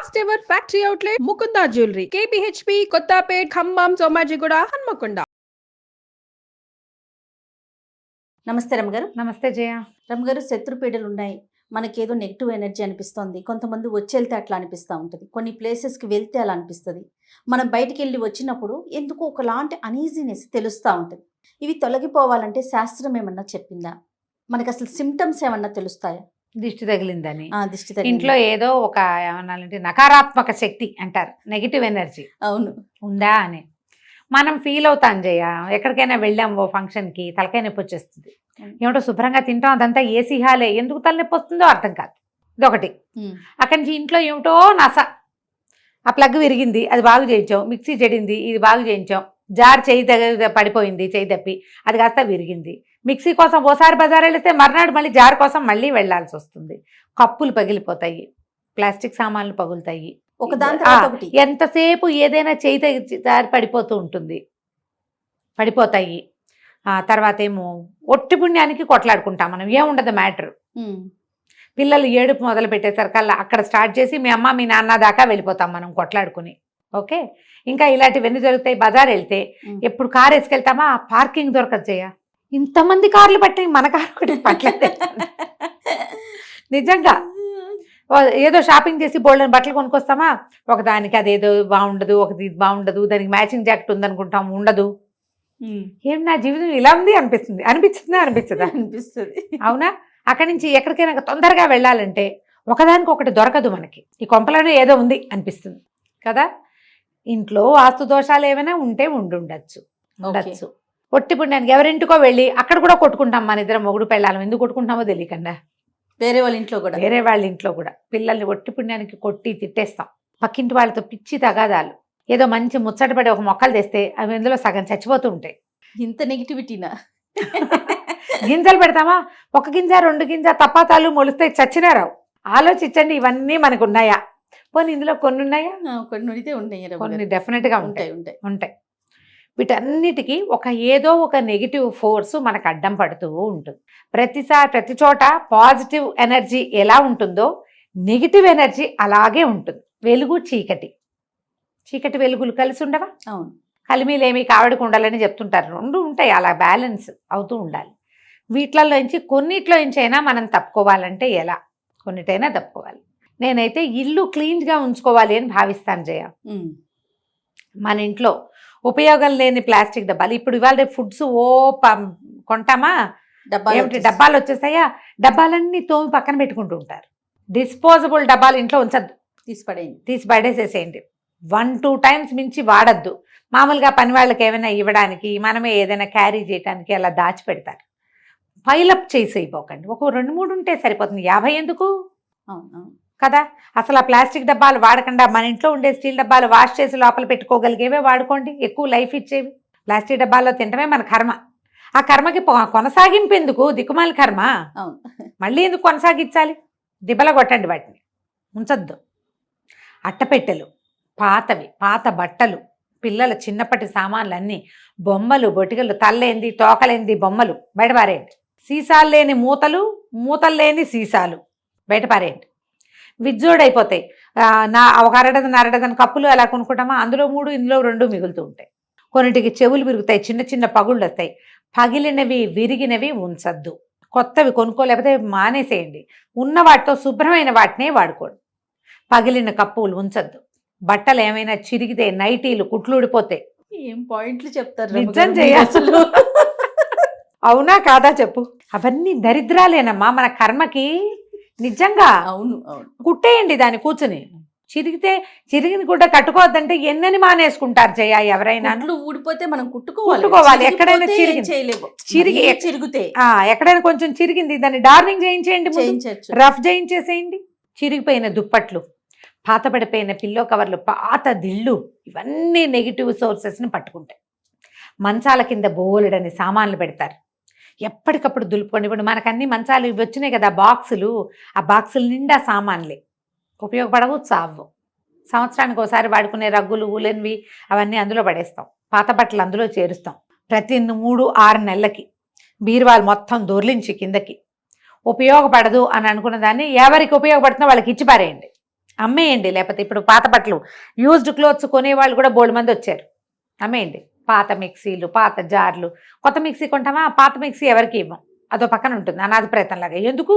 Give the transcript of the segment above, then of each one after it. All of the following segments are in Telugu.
First ever factory outlet Mukunda jewellery KPHB Kothapet Khammam Somajiguda Hanamkonda. నమస్తే రమగారు. నమస్తే జయ. రమగారు, శత్రుపీడలు ఉన్నాయి, మనకేదో నెగిటివ్ ఎనర్జీ అనిపిస్తుంది. కొంతమంది వచ్చి వెళ్తే అట్లా అనిపిస్తూ ఉంటుంది, కొన్ని ప్లేసెస్కి వెళ్తే అలా అనిపిస్తుంది. మనం బయటికి వెళ్ళి వచ్చినప్పుడు ఎందుకు ఒకలాంటి అనీజీనెస్ తెలుస్తూ ఉంటుంది. ఇవి తొలగిపోవాలంటే శాస్త్రం ఏమన్నా చెప్పిందా? మనకు అసలు సిమ్టమ్స్ ఏమన్నా తెలుస్తాయా? దిష్టి తగిలిందని, దిష్టి తగిలింది, ఇంట్లో ఏదో ఒక ఏమన్నాలంటే నకారాత్మక శక్తి అంటారు, నెగిటివ్ ఎనర్జీ అవును ఉందా అని మనం ఫీల్ అవుతాం జయ. ఎక్కడికైనా వెళ్ళాం ఓ ఫంక్షన్కి, తలకాయ నొప్పి వచ్చేస్తుంది. ఏమిటో శుభ్రంగా తింటాం, అదంతా ఏసీ హాలే, ఎందుకు తలనొప్పి వస్తుందో అర్థం కాదు. ఇదొకటి. అక్కడి నుంచి ఇంట్లో ఏమిటో నస, ఆ ప్లగ్ విరిగింది, అది బాగు చేయించాం. మిక్సీ చెడింది, ఇది బాగు చేయించాం. జార్ చేయి పడిపోయింది, చేయి తప్పి అది కాస్త విరిగింది. మిక్సీ కోసం ఓసారి బజార్ వెళితే మర్నాడు మళ్ళీ జార్ కోసం మళ్ళీ వెళ్లాల్సి వస్తుంది. కప్పులు పగిలిపోతాయి, ప్లాస్టిక్ సామాన్లు పగులుతాయి, ఎంతసేపు ఏదైనా చేయి జారి పడిపోతూ ఉంటుంది, పడిపోతాయి. తర్వాత ఏమో ఒట్టి పుణ్యానికి కొట్లాడుకుంటాం మనం, ఏముండదు మ్యాటర్. పిల్లలు ఏడుపు మొదలు పెట్టేసరికల్లా అక్కడ స్టార్ట్ చేసి మీ అమ్మ మీ నాన్న దాకా వెళ్ళిపోతాం మనం కొట్లాడుకుని. ఓకే, ఇంకా ఇలాంటివన్నీ జరుగుతాయి. బజార్ వెళ్తే ఎప్పుడు కారు వేసుకెళ్తామా, పార్కింగ్ దొరకదు చేయ. ఇంతమంది కార్లు పట్టి మన కారు ఒకటి పట్టలేదు నిజంగా. ఏదో షాపింగ్ చేసి బోల్డెన్ బట్టలు కొనుక్కొస్తామా, ఒకదానికి అదేదో బాగుండదు, ఒకటి ఇది బాగుండదు, దానికి మ్యాచింగ్ జాకెట్ ఉందనుకుంటాం, ఉండదు. ఏం నా జీవితం ఇలా ఉంది అనిపిస్తుంది. అనిపించిందా? అనిపిస్తుంది. అవునా? అక్కడి నుంచి ఎక్కడికైనా తొందరగా వెళ్ళాలంటే ఒకదానికి ఒకటి దొరకదు మనకి. ఈ కొంపలోనే ఏదో ఉంది అనిపిస్తుంది కదా. ఇంట్లో వాస్తు దోషాలు ఏమైనా ఉంటే ఉండొచ్చు. ఒట్టి పుణ్యానికి ఎవరింటికో వెళ్ళి అక్కడ కూడా కొట్టుకుంటాం మన ఇద్దరం, మొగుడు పెళ్ళాలం. ఎందుకు కొట్టుకుంటామో తెలియకుండా వేరే వాళ్ళ ఇంట్లో కూడా పిల్లల్ని ఒట్టి పుణ్యానికి కొట్టి తిట్టేస్తాం. పక్కింటి వాళ్ళతో పిచ్చి తగాదాలు, ఏదో మంచి ముచ్చట పడి ఒక మొక్కలు తెస్తే అవి ఇందులో సగం చచ్చిపోతూ ఉంటాయి. ఇంత నెగిటివిటీనా? గింజలు పెడతామా, ఒక గింజ రెండు గింజ తపాతాలు మొలిస్తే చచ్చినా రావు. ఆలోచించండి, ఇవన్నీ మనకు ఉన్నాయా? పోనీ ఇందులో కొన్ని ఉన్నాయా? కొన్ని డెఫినెట్గా ఉంటాయి. వీటన్నిటికీ ఏదో ఒక నెగిటివ్ ఫోర్స్ మనకు అడ్డం పడుతూ ఉంటుంది. ప్రతి చోట పాజిటివ్ ఎనర్జీ ఎలా ఉంటుందో నెగిటివ్ ఎనర్జీ అలాగే ఉంటుంది. వెలుగు చీకటి, చీకటి వెలుగులు కలిసి ఉండవా? అవును. కలిమిలేమి కావడికి ఉండాలని చెప్తుంటారు. రెండు ఉంటాయి, అలా బ్యాలెన్స్ అవుతూ ఉండాలి. వీటిలోంచి కొన్నిట్లోంచి అయినా మనం తప్పుకోవాలంటే ఎలా? కొన్నిటైనా తప్పుకోవాలి. నేనైతే ఇల్లు క్లీన్గా ఉంచుకోవాలి అని భావిస్తాను జయ. మన ఇంట్లో ఉపయోగం లేని ప్లాస్టిక్ డబ్బాలు, ఇప్పుడు ఇవాళ ఫుడ్స్ కొంటామా, డబ్బాలు వచ్చేస్తాయా, డబ్బాలన్నీ తోమి పక్కన పెట్టుకుంటూ ఉంటారు. డిస్పోజబుల్ డబ్బాలు ఇంట్లో ఉంచద్దు, తీసి పడేసేసేయండి. 1-2 టైమ్స్ మించి వాడద్దు. మామూలుగా పని వాళ్ళకి ఏమైనా ఇవ్వడానికి, మనమే ఏదైనా క్యారీ చేయడానికి అలా దాచిపెడతారు. పైలప్ చేసేయిపోకండి. 2-3 ఉంటే సరిపోతుంది, 50 ఎందుకు కదా. అసలు ఆ ప్లాస్టిక్ డబ్బాలు వాడకుండా మన ఇంట్లో ఉండే స్టీల్ డబ్బాలు వాష్ చేసి లోపల పెట్టుకోగలిగేవే వాడుకోండి, ఎక్కువ లైఫ్ ఇచ్చేవి. ప్లాస్టిక్ డబ్బాల్లో తినడమే మన కర్మ. ఆ కర్మకి కొనసాగింపు ఎందుకు? దిక్కుమాలి కర్మ, మళ్ళీ ఎందుకు కొనసాగించాలి? దిబ్బల కొట్టండి, వాటిని ఉంచొద్దు. అట్టపెట్టెలు, పాత బట్టలు, పిల్లల చిన్నప్పటి సామాన్లన్నీ, బొమ్మలు, బొటికలు, తల్లేంది తోకలేంది బొమ్మలు బయట పారేయండి. సీసాలు లేని మూతలు లేని సీసాలు బయట పారేయండి. విజ్జోడైపోతాయి. ఒక అరడదన్ కప్పులు అలా కొనుక్కుంటామా, అందులో 3 ఇందులో 2 మిగులుతూ ఉంటాయి. కొన్నిటికి చెవులు విరుగుతాయి, చిన్న చిన్న పగుళ్ళు వస్తాయి. పగిలినవి విరిగినవి ఉంచద్దు. కొత్తవి కొనుక్కోలేకపోతే మానేసేయండి. ఉన్న వాటితో శుభ్రమైన వాటినే వాడుకోండి. పగిలిన కప్పులు ఉంచద్దు. బట్టలు ఏమైనా చిరిగితే, నైటీలు కుట్లుడిపోతాయి. ఏం పాయింట్లు చెప్తారు, నిజం చేయాల్సి. అవునా కాదా చెప్పు? అవన్నీ దరిద్రాలేనమ్మా మన కర్మకి. నిజంగా అవును. కుట్టేయండి దాన్ని కూర్చుని. చిరిగిన గుడ్డ కట్టుకోవద్దంటే ఎన్నని మానేసుకుంటారు జయ. ఎవరైనా ఊడిపోతే మనం కుట్టుకోవాలి. ఎక్కడైనా చిరిగితే ఎక్కడైనా కొంచెం చిరిగింది, దాన్ని డార్నింగ్ చేయించేయండి, రఫ్ చేయించేసేయండి. చిరిగిపోయిన దుప్పట్లు, పాతపడిపోయిన పిల్లో కవర్లు, పాత దిళ్ళు, ఇవన్నీ నెగిటివ్ సోర్సెస్ని పట్టుకుంటాయి. మంచాల కింద బోలెడని సామాన్లు పెడతారు, ఎప్పటికప్పుడు దులుపుకోండి. ఇప్పుడు మనకు అన్ని మంచాలు ఇవి వచ్చినాయి కదా, బాక్సులు. ఆ బాక్సుల నిండా సామాన్లే, ఉపయోగపడవు, చావు. సంవత్సరానికి ఒకసారి వాడుకునే రగ్గులు, ఊలెన్వి అవన్నీ అందులో పడేస్తాం. పాత బట్టలు అందులో చేరుస్తాం. ప్రతి 3-6 నెలలకి బీరువాలు మొత్తం దొర్లించి కిందకి. ఉపయోగపడదు అని అనుకున్న దాన్ని ఎవరికి ఉపయోగపడుతుందో వాళ్ళకి ఇచ్చి పారేయండి. అమ్మేయండి. లేకపోతే ఇప్పుడు పాత బట్టలు యూజ్డ్ క్లోత్స్ కొనేవాళ్ళు కూడా బోల్డ్ మంది వచ్చారు. అమ్మేయండి. పాత మిక్సీలు, పాత జార్లు. కొత్త మిక్సీ కొంటామా, పాత మిక్సీ ఎవరికి ఇవ్వం, అదో పక్కన ఉంటుంది అనాథ ప్రయత్నంలాగా. ఎందుకు,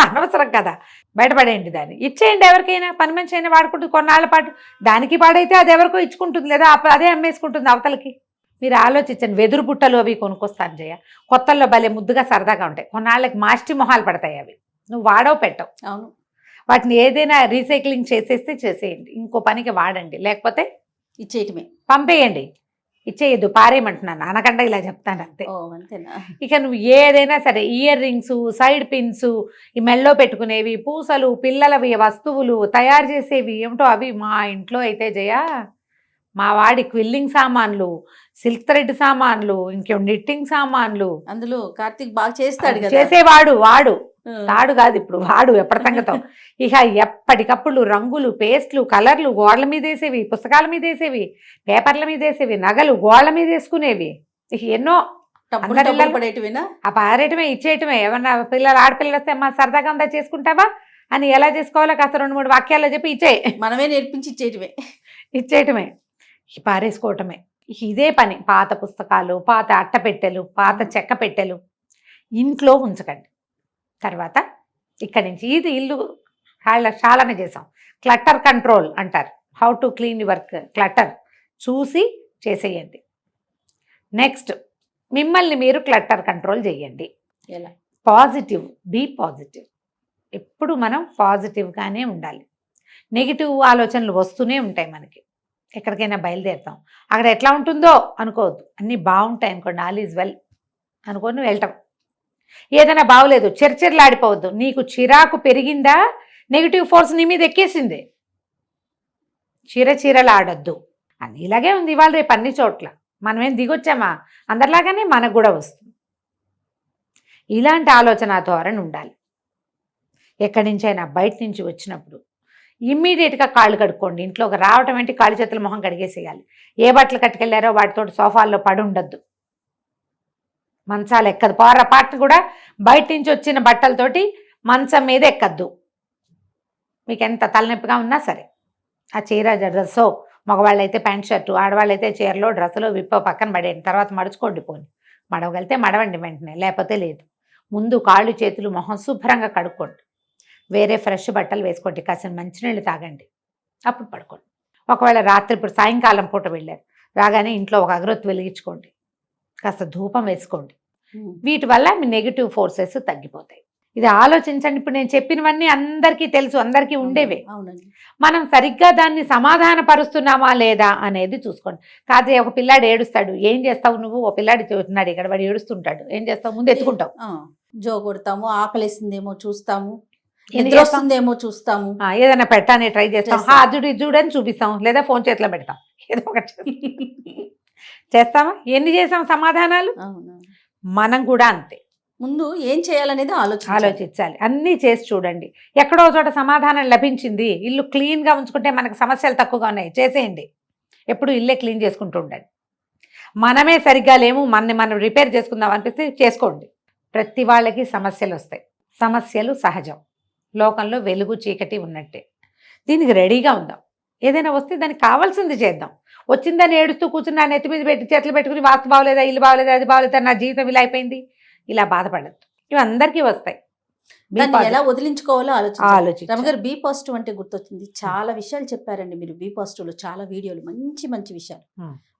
అనవసరం కదా, బయటపడేయండి. దాన్ని ఇచ్చేయండి ఎవరికైనా, పని మనిషి అయినా వాడుకుంటుంది కొన్నాళ్ళ పాటు. దానికి పాడైతే అది ఎవరికో ఇచ్చుకుంటుంది, లేదా అదే అమ్మేసుకుంటుంది అవతలకి. మీరు ఆలోచించండి. వెదురు బుట్టలు అవి కొనుక్కొస్తాను జయ, కొత్తల్లో భలే ముద్దుగా సరదాగా ఉంటాయి. కొన్నాళ్ళకి మాస్టి మొహాలు పడతాయి అవి, నువ్వు వాడవు పెట్టవు. అవును, వాటిని ఏదైనా రీసైక్లింగ్ చేసేస్తే చేసేయండి, ఇంకో పనికి వాడండి. లేకపోతే ఇచ్చేయటమే, పంపేయండి. ఇచ్చేయద్దు, పారేయమంటున్నాను, అనకుండా ఇలా చెప్తాను అంతే. ఓ అంతేనా. ఇక నువ్వు ఏదైనా సరే, ఇయర్ రింగ్స్, సైడ్ పిన్స్, ఈ మెల్లో పెట్టుకునేవి, పూసలు, పిల్లలవి వస్తువులు తయారు చేసేవి ఏమిటో అవి. మా ఇంట్లో అయితే జయ, మా వాడి క్విల్లింగ్ సామాన్లు, సిల్క్ థ్రెడ్ సామాన్లు, ఇంకేం నిట్టింగ్ సామాన్లు. అందులో కార్తీక్ బాగా చేస్తాడు కదా. చేసేవాడు వాడు, తాడు కాదు ఇప్పుడు వాడు, ఎప్పటి సంగతో. ఇక ఎప్పటికప్పుడు రంగులు, పేస్ట్లు, కలర్లు, గోడల మీద వేసేవి, పుస్తకాల మీద వేసేవి, పేపర్ల మీద వేసేవి, నగలు గోడల మీద వేసుకునేవి. ఇక ఎన్నో పడేటివేనా, ఆ పారేయటమే, ఇచ్చేయటమే. ఏమన్నా పిల్లలు, ఆడపిల్లలు వస్తే అమ్మా సరదాగా ఉందా చేసుకుంటావా అని ఎలా చేసుకోవాలో కాస్త 2-3 వాక్యాల్లో చెప్పి ఇచ్చేయి, మనమే నేర్పించి ఇచ్చేయటమే, పారేసుకోవటమే. ఇదే పని. పాత పుస్తకాలు, పాత అట్టపెట్టెలు, పాత చెక్క పెట్టెలు ఇంట్లో ఉంచకండి. తర్వాత ఇక్కడి నుంచి ఇది ఇల్లు చాలానే చేసాం. క్లటర్ కంట్రోల్ అంటారు, how to clean your clutter చూసి చేసేయండి. నెక్స్ట్, మిమ్మల్ని మీరు క్లటర్ కంట్రోల్ చేయండి. ఎలా? Positive, be positive. ఎప్పుడు మనం పాజిటివ్గానే ఉండాలి. నెగిటివ్ ఆలోచనలు వస్తూనే ఉంటాయి మనకి. ఎక్కడికైనా బయలుదేరుతాం, అక్కడ ఎట్లా ఉంటుందో అనుకోవద్దు, అన్నీ బాగుంటాయి అనుకోండి, ఆల్ ఈజ్ వెల్ అనుకొని వెళ్ళటం. ఏదైనా బాగోలేదు చర్చర్లాడిపోవద్దు. నీకు చిరాకు పెరిగిందా, నెగిటివ్ ఫోర్స్ నీ మీద ఎక్కేసింది, చీరలాడొద్దు అని. ఇలాగే ఉంది ఇవాళ రేపు అన్ని చోట్ల. మనమేం దిగొచ్చామా, అందరిలాగానే మనకు కూడా వస్తుంది. ఇలాంటి ఆలోచన ధోరణి ఉండాలి. ఎక్కడి నుంచైనా బయట నుంచి వచ్చినప్పుడు ఇమ్మీడియట్గా కాళ్ళు కడుక్కోండి. ఇంట్లోకి రావటం ఏంటి, కాళ్ళు చేతుల మొహం కడిగేసేయాలి. ఏ బట్టలు కట్టుకెళ్ళారో వాటితో సోఫాల్లో పడి ఉండద్దు, మంచాలు ఎక్కదు. పాట కూడా బయట నుంచి వచ్చిన బట్టలతోటి మంచం మీద ఎక్కద్దు. మీకు ఎంత తలనొప్పిగా ఉన్నా సరే, ఆ చీర డ్రెస్సో, మగవాళ్ళు అయితే ప్యాంట్ షర్టు, ఆడవాళ్ళు అయితే చీరలో డ్రెస్సులో విప్పో పక్కన పడేయండి. తర్వాత మడుచుకోండి, పోని మడవగలితే మడవండి వెంటనే, లేకపోతే లేదు. ముందు కాళ్ళు చేతులు మొహం శుభ్రంగా కడుక్కోండి. వేరే ఫ్రెష్ బట్టలు వేసుకోండి, కాసిన మంచినీళ్ళు తాగండి, అప్పుడు పడుకోండి. ఒకవేళ రాత్రి ఇప్పుడు సాయంకాలం పూట వెళ్ళారు, రాగానే ఇంట్లో ఒక అగరొత్తి వెలిగించుకోండి, కాస్త ధూపం వేసుకోండి. వీటి వల్ల మీ నెగిటివ్ ఫోర్సెస్ తగ్గిపోతాయి. ఇది ఆలోచించండి. ఇప్పుడు నేను చెప్పినవన్నీ అందరికీ తెలుసు, అందరికీ ఉండేవే. మనం సరిగ్గా దాన్ని సమాధాన పరుస్తున్నామా లేదా అనేది చూసుకోండి. కాదే ఒక పిల్లాడు ఏడుస్తాడు, ఏం చేస్తావు నువ్వు, ఓ పిల్లాడు చూస్తున్నాడు ఇక్కడ, వాడు ఏడుస్తుంటాడు, ఏం చేస్తావు, ముందు ఎత్తుకుంటావు, జో కొడతాము, ఆకలిస్తుందేమో చూస్తాము, వస్తుందేమో చూస్తాము, ఏదైనా పెట్టానే ట్రై చేస్తాం, అదుడు చూడని చూపిస్తాం, లేదా ఫోన్ చేతిలో పెడతాం, ఏదో ఒకటి చేస్తామా. ఎన్ని చేసాం సమాధానాలు, మనం కూడా అంతే. ముందు ఏం చేయాలనేది ఆలోచించాలి. అన్నీ చేసి చూడండి, ఎక్కడో చోట సమాధానం లభించింది. ఇల్లు క్లీన్గా ఉంచుకుంటే మనకు సమస్యలు తక్కువగా ఉన్నాయి, చేసేయండి. ఎప్పుడు ఇల్లే క్లీన్ చేసుకుంటూ ఉండండి. మనమే సరిగ్గా లేము, మనం రిపేర్ చేసుకుందాం అనిపిస్తే చేసుకోండి. ప్రతి వాళ్ళకి సమస్యలు వస్తాయి, సమస్యలు సహజం. లోకంలో వెలుగు చీకటి ఉన్నట్టే. దీనికి రెడీగా ఉందాం. ఏదైనా వస్తే దానికి కావాల్సింది చేద్దాం. వచ్చిందని ఏడుస్తూ కూర్చున్నా, నెత్తి మీద పెట్టి చేతులు పెట్టుకుని వాస్తు బాగోలేదా, ఇల్లు బాగోలేదా, అది బాగోలేదా, నా జీవితం ఇలా అయిపోయింది, ఇలా బాధపడద్దు. ఇవి అందరికీ వస్తాయి. ఎలా వదిలించుకోవాలో ఆలోచించాలి. రమగారు, బీ పాజిటివ్ అంటే గుర్తొచ్చింది, చాలా విషయాలు చెప్పారండి మీరు. బీ పాజిటివ్ లో చాలా వీడియోలు, మంచి మంచి విషయాలు.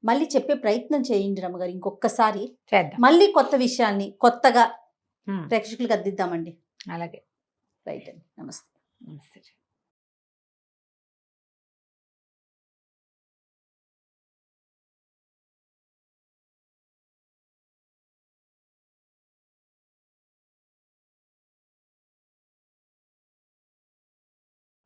మళ్ళీ చెప్పే ప్రయత్నం చేయండి రమగారు, ఇంకొకసారి మళ్ళీ కొత్త విషయాన్ని కొత్తగా ప్రేక్షకులకు అందిద్దామండి. అలాగే, రైట్ అండి. నమస్తే. నమస్తే.